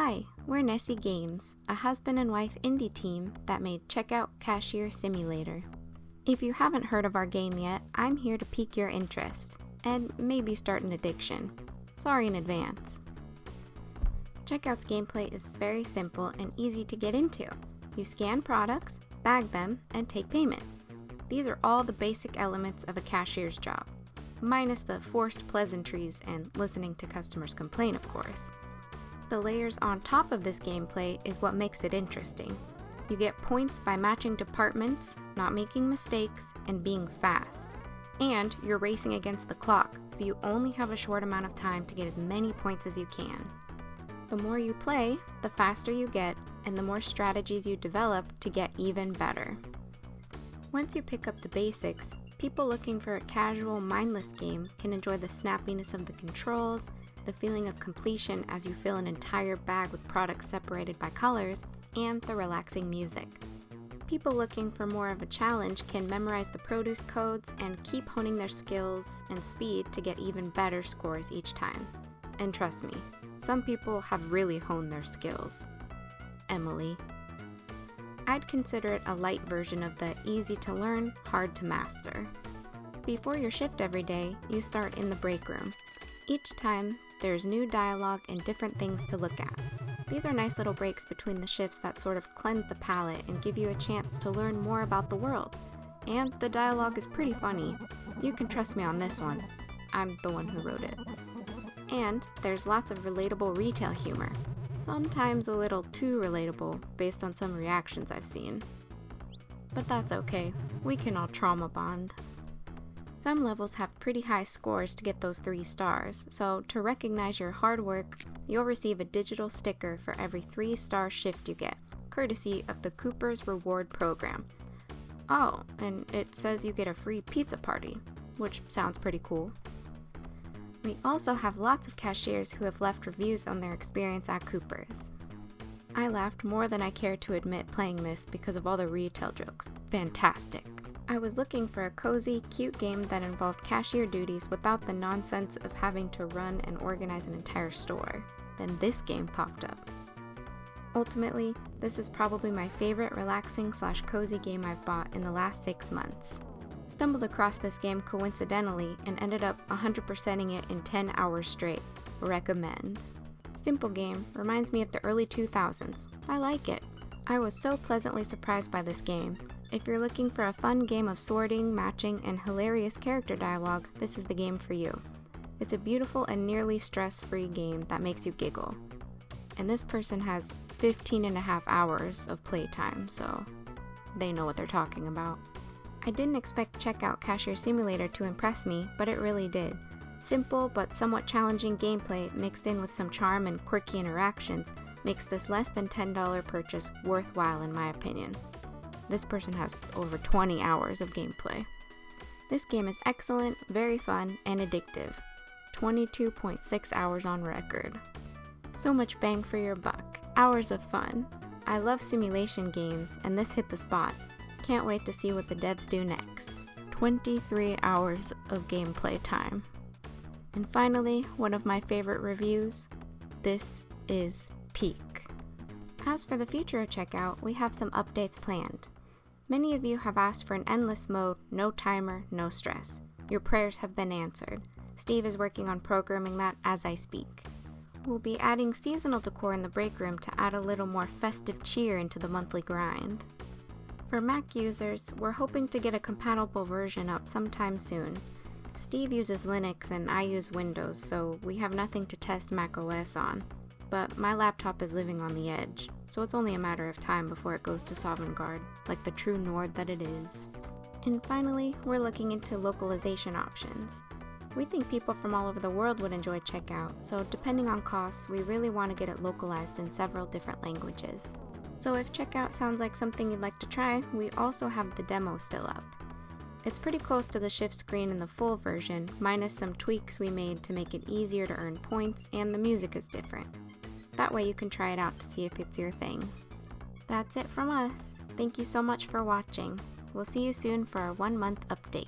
Hi, we're Nessie Games, a husband and wife indie team that made Checkout Cashier Simulator. If you haven't heard of our game yet, I'm here to pique your interest, and maybe start an addiction. Sorry in advance. Checkout's gameplay is very simple and easy to get into. You scan products, bag them, and take payment. These are all the basic elements of a cashier's job, minus the forced pleasantries and listening to customers complain, of course. The layers on top of this gameplay is what makes it interesting. You get points by matching departments, not making mistakes, and being fast. And you're racing against the clock, so you only have a short amount of time to get as many points as you can. The more you play, the faster you get, and the more strategies you develop to get even better. Once you pick up the basics, people looking for a casual, mindless game can enjoy the snappiness of the controls, the feeling of completion as you fill an entire bag with products separated by colors, and the relaxing music. People looking for more of a challenge can memorize the produce codes and keep honing their skills and speed to get even better scores each time. And trust me, some people have really honed their skills. Emily. I'd consider it a light version of the easy to learn, hard to master. Before your shift every day, you start in the break room. Each time, there's new dialogue and different things to look at. These are nice little breaks between the shifts that sort of cleanse the palate and give you a chance to learn more about the world. And the dialogue is pretty funny. You can trust me on this one. I'm the one who wrote it. And there's lots of relatable retail humor. Sometimes a little too relatable based on some reactions I've seen. But that's okay. We can all trauma bond. Some levels have pretty high scores to get those 3 stars, so to recognize your hard work, you'll receive a digital sticker for every 3-star shift you get, courtesy of the Cooper's Reward Program. Oh, and it says you get a free pizza party, which sounds pretty cool. We also have lots of cashiers who have left reviews on their experience at Cooper's. I laughed more than I care to admit playing this because of all the retail jokes. Fantastic. I was looking for a cozy, cute game that involved cashier duties without the nonsense of having to run and organize an entire store. Then this game popped up. Ultimately, this is probably my favorite relaxing/cozy game I've bought in the last 6 months. Stumbled across this game coincidentally and ended up 100%ing it in 10 hours straight. Recommend. Simple game, reminds me of the early 2000s. I like it. I was so pleasantly surprised by this game. If you're looking for a fun game of sorting, matching, and hilarious character dialogue, this is the game for you. It's a beautiful and nearly stress-free game that makes you giggle. And this person has 15.5 hours of playtime, so they know what they're talking about. I didn't expect Checkout Cashier Simulator to impress me, but it really did. Simple but somewhat challenging gameplay mixed in with some charm and quirky interactions makes this less than $10 purchase worthwhile in my opinion. This person has over 20 hours of gameplay. This game is excellent, very fun, and addictive. 22.6 hours on record. So much bang for your buck. Hours of fun. I love simulation games, and this hit the spot. Can't wait to see what the devs do next. 23 hours of gameplay time. And finally, one of my favorite reviews. This is peak. As for the future of Checkout, we have some updates planned. Many of you have asked for an endless mode, no timer, no stress. Your prayers have been answered. Steve is working on programming that as I speak. We'll be adding seasonal decor in the break room to add a little more festive cheer into the monthly grind. For Mac users, we're hoping to get a compatible version up sometime soon. Steve uses Linux and I use Windows, so we have nothing to test Mac OS on. But my laptop is living on the edge, so it's only a matter of time before it goes to Sovngarde, like the true Nord that it is. And finally, we're looking into localization options. We think people from all over the world would enjoy Checkout, so depending on costs, we really want to get it localized in several different languages. So if Checkout sounds like something you'd like to try, we also have the demo still up. It's pretty close to the shift screen in the full version, minus some tweaks we made to make it easier to earn points, and the music is different. That way you can try it out to see if it's your thing. That's it from us. Thank you so much for watching. We'll see you soon for our 1-month update.